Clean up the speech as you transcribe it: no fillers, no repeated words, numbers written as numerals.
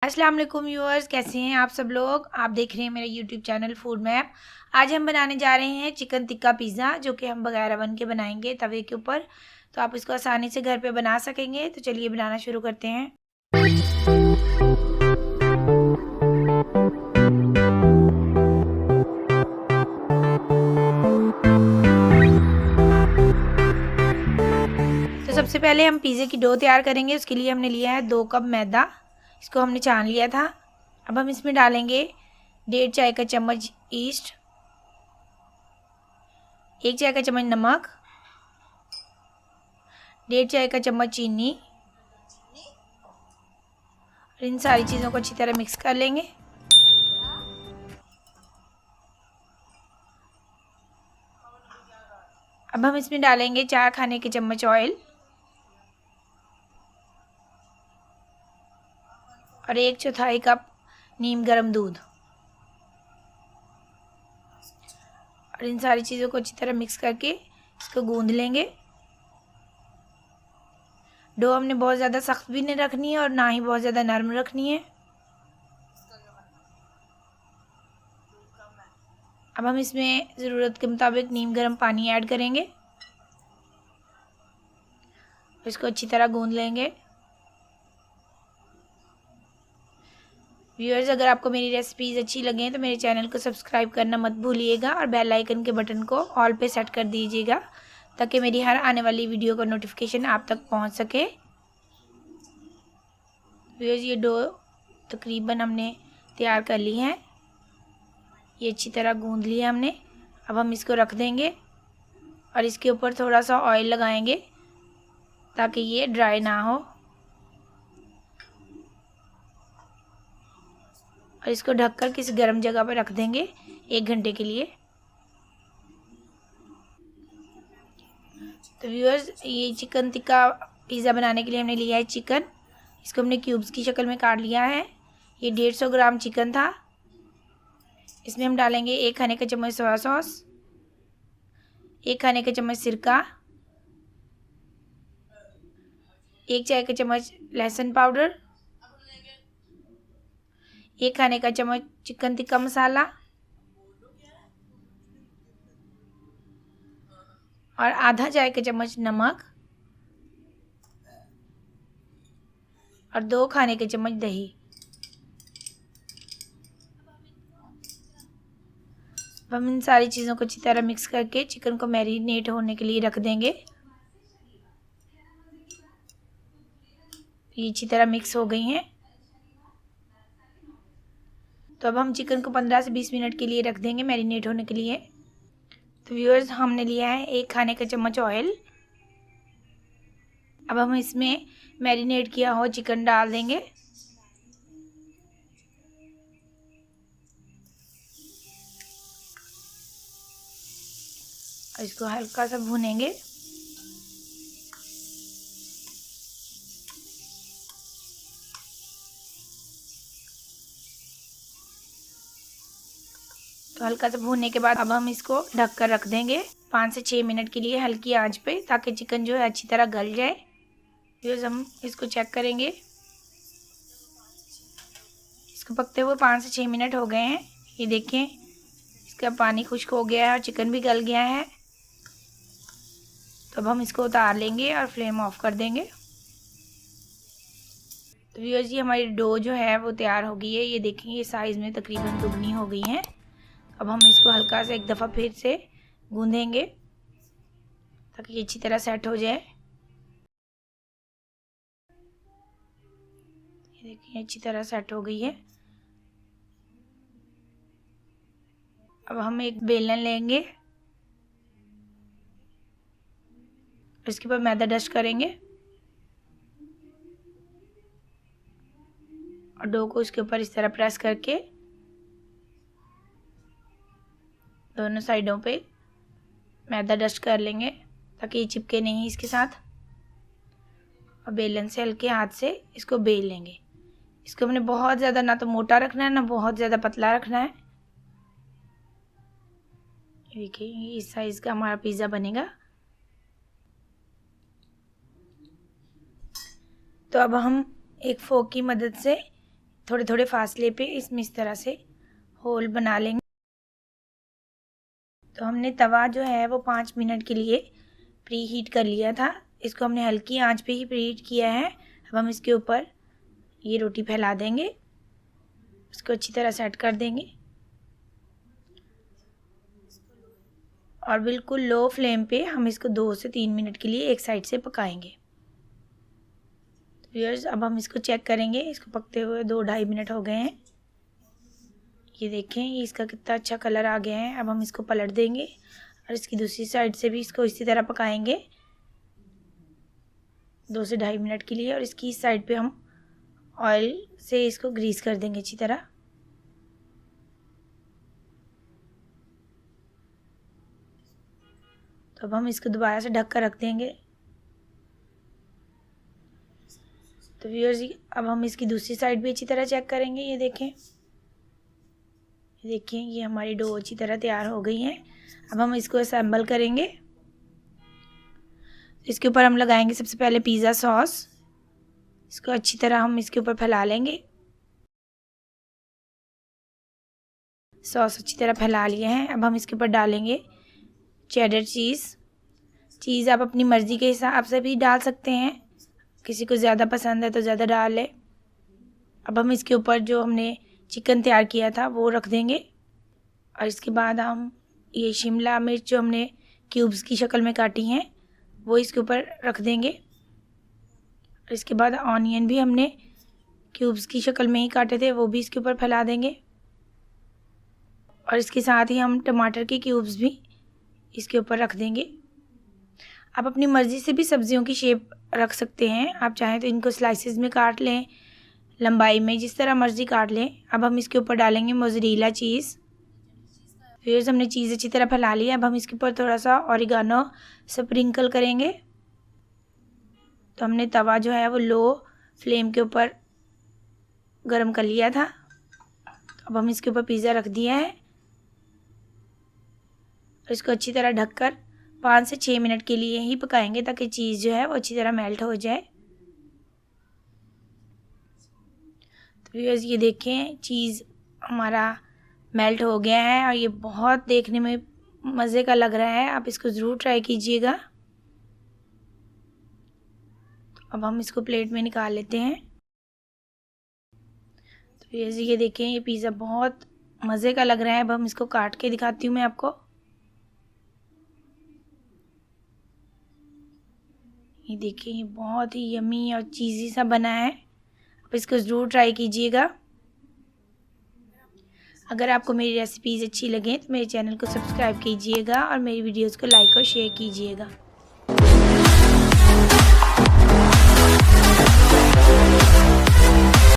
अस्सलाम वालेकुम व्यूअर्स, कैसे हैं आप सब लोग। आप देख रहे हैं मेरा यूट्यूब चैनल फूड मैप। आज हम बनाने जा रहे हैं चिकन टिक्का पिज़्ज़ा, जो कि हम बगैर अवन के बनाएंगे तवे के ऊपर। तो आप इसको आसानी से घर पे बना सकेंगे। तो चलिए बनाना शुरू करते हैं। तो सबसे पहले हम पिज़्ज़े की डो तैयार करेंगे। उसके लिए हमने लिया है 2 कप मैदा। इसको हमने छान लिया था। अब हम इसमें डालेंगे 1.5 चाय का चम्मच ईस्ट, 1 चाय का चम्मच नमक, 1.5 चाय का चम्मच चीनी। और इन सारी चीज़ों को अच्छी तरह मिक्स कर लेंगे। अब हम इसमें डालेंगे 4 खाने के चम्मच ऑयल और 1/4 कप नीम गर्म दूध। और इन सारी चीज़ों को अच्छी तरह मिक्स करके इसको गूंद लेंगे। डो हमने बहुत ज़्यादा सख्त भी नहीं रखनी है और ना ही बहुत ज़्यादा नरम रखनी है। अब हम इसमें ज़रूरत के मुताबिक नीम गर्म पानी ऐड करेंगे। इसको अच्छी तरह गूंद लेंगे। व्यूअर्स, अगर आपको मेरी रेसिपीज़ अच्छी लगें तो मेरे चैनल को सब्सक्राइब करना मत भूलिएगा और बेल आइकन के बटन को ऑल पे सेट कर दीजिएगा, ताकि मेरी हर आने वाली वीडियो का नोटिफिकेशन आप तक पहुंच सके। व्यूअर्स, ये डो तकरीबन हमने तैयार कर ली है। ये अच्छी तरह गूंद लिया हमने। अब हम इसको रख देंगे और इसके ऊपर थोड़ा सा ऑयल लगाएंगे ताकि ये ड्राई ना हो। और इसको ढककर किसी गर्म जगह पर रख देंगे 1 घंटे के लिए। तो व्यूअर्स, ये चिकन टिक्का पिज़्ज़ा बनाने के लिए हमने लिया है चिकन। इसको हमने क्यूब्स की शक्ल में काट लिया है। ये 150 ग्राम चिकन था। इसमें हम डालेंगे 1 खाने का चम्मच सोया सॉस, 1 खाने का चम्मच सिरका, 1 चाय का चम्मच लहसुन पाउडर, 1 खाने का चम्मच चिकन टिक्का मसाला और आधा चाय का चम्मच नमक और 2 खाने के चम्मच दही। हम इन सारी चीज़ों को अच्छी तरह मिक्स करके चिकन को मैरिनेट होने के लिए रख देंगे। ये अच्छी तरह मिक्स हो गई हैं। तो अब हम चिकन को 15 से 20 मिनट के लिए रख देंगे मैरिनेट होने के लिए। तो व्यूअर्स, हमने लिया है 1 खाने का चम्मच ऑयल। अब हम इसमें मैरिनेट किया हुआ चिकन डाल देंगे। और इसको हल्का सा भूनेंगे। तो हल्का सा भूनने के बाद अब हम इसको ढक कर रख देंगे 5 से 6 मिनट के लिए हल्की आंच पे, ताकि चिकन जो है अच्छी तरह गल जाए। फिर हम इसको चेक करेंगे। इसको पकते हुए 5 से 6 मिनट हो गए हैं। ये देखें, इसका पानी खुश्क हो गया है और चिकन भी गल गया है। तो अब हम इसको उतार लेंगे और फ्लेम ऑफ कर देंगे। तो व्यूअर्स, जी हमारी डो जो है वो तैयार हो गई है। ये देखें, ये साइज़ में तकरीबन दुगनी हो गई है। अब हम इसको हल्का से एक दफ़ा फिर से गूंदेंगे ताकि ये अच्छी तरह सेट हो जाए। ये देखिए, अच्छी तरह सेट हो गई है। अब हम एक बेलन लेंगे, इसके ऊपर मैदा डस्ट करेंगे और डो को इसके ऊपर इस तरह प्रेस करके दोनों साइडों पे मैदा डस्ट कर लेंगे ताकि ये चिपके नहीं इसके साथ। और बेलन से हल्के हाथ से इसको बेल लेंगे। इसको हमने बहुत ज़्यादा ना तो मोटा रखना है ना बहुत ज़्यादा पतला रखना है। देखिए, इस साइज़ का हमारा पिज़्ज़ा बनेगा। तो अब हम एक फोक की मदद से थोड़े थोड़े फासले पे इसमें इस तरह से होल बना लेंगे। तो हमने तवा जो है वो 5 मिनट के लिए प्री हीट कर लिया था। इसको हमने हल्की आंच पे ही प्री हीट किया है। अब हम इसके ऊपर ये रोटी फैला देंगे, इसको अच्छी तरह सेट कर देंगे और बिल्कुल लो फ्लेम पे हम इसको 2 से 3 मिनट के लिए एक साइड से पकाएंगे। तो व्यूअर्स, अब हम इसको चेक करेंगे। इसको पकते हुए 2-2.5 मिनट हो गए हैं। ये देखें, ये इसका कितना अच्छा कलर आ गया है। अब हम इसको पलट देंगे और इसकी दूसरी साइड से भी इसको इसी तरह पकाएंगे 2 से 2.5 मिनट के लिए। और इसकी इस साइड पे हम ऑयल से इसको ग्रीस कर देंगे अच्छी तरह। तो अब हम इसको दोबारा से ढक कर रख देंगे। तो व्यूअर्स, अब हम इसकी दूसरी साइड भी अच्छी तरह चेक करेंगे। ये देखें, ये हमारी डो अच्छी तरह तैयार हो गई है। अब हम इसको असेंबल करेंगे। इसके ऊपर हम लगाएंगे सबसे पहले पिज़्ज़ा सॉस। इसको अच्छी तरह हम इसके ऊपर फैला लेंगे। सॉस अच्छी तरह फैला लिए हैं। अब हम इसके ऊपर डालेंगे चेडर चीज़ आप अपनी मर्ज़ी के हिसाब से भी डाल सकते हैं, किसी को ज़्यादा पसंद है तो ज़्यादा डाल ले। अब हम इसके ऊपर जो हमने चिकन तैयार किया था वो रख देंगे और इसके बाद हम ये शिमला मिर्च जो हमने क्यूब्स की शक्ल में काटी हैं वो इसके ऊपर रख देंगे। और इसके बाद ऑनियन भी हमने क्यूब्स की शक्ल में ही काटे थे, वो भी इसके ऊपर फैला देंगे। और इसके साथ ही हम टमाटर के क्यूब्स भी इसके ऊपर रख देंगे। आप अपनी मर्ज़ी से भी सब्जियों की शेप रख सकते हैं। आप चाहें तो इनको स्लाइसेस में काट लें, लंबाई में, जिस तरह मर्ज़ी काट लें। अब हम इसके ऊपर डालेंगे मोज़रेला चीज़। फिर हमने चीज़ अच्छी तरह फैला ली है। अब हम इसके ऊपर थोड़ा सा ऑरिगानो स्प्रिंकल करेंगे। तो हमने तवा जो है वो लो फ्लेम के ऊपर गरम कर लिया था। अब हम इसके ऊपर पिज़्ज़ा रख दिया है। इसको अच्छी तरह ढककर 5 से 6 मिनट के लिए ही पकाएंगे ताकि चीज़ जो है वो अच्छी तरह मेल्ट हो जाए। तो व्यूअर्स, ये देखें, चीज़ हमारा मेल्ट हो गया है और ये बहुत देखने में मज़े का लग रहा है। आप इसको ज़रूर ट्राई कीजिएगा। तो अब हम इसको प्लेट में निकाल लेते हैं। तो व्यूअर्स, ये देखें, ये पिज़्ज़ा बहुत मज़े का लग रहा है। अब हम इसको काट के दिखाती हूँ मैं आपको। ये देखिए, ये बहुत ही यमी और चीज़ी सा बना है। आप इसको ज़रूर ट्राई कीजिएगा। अगर आपको मेरी रेसिपीज़ अच्छी लगें तो मेरे चैनल को सब्सक्राइब कीजिएगा और मेरी वीडियोस को लाइक और शेयर कीजिएगा।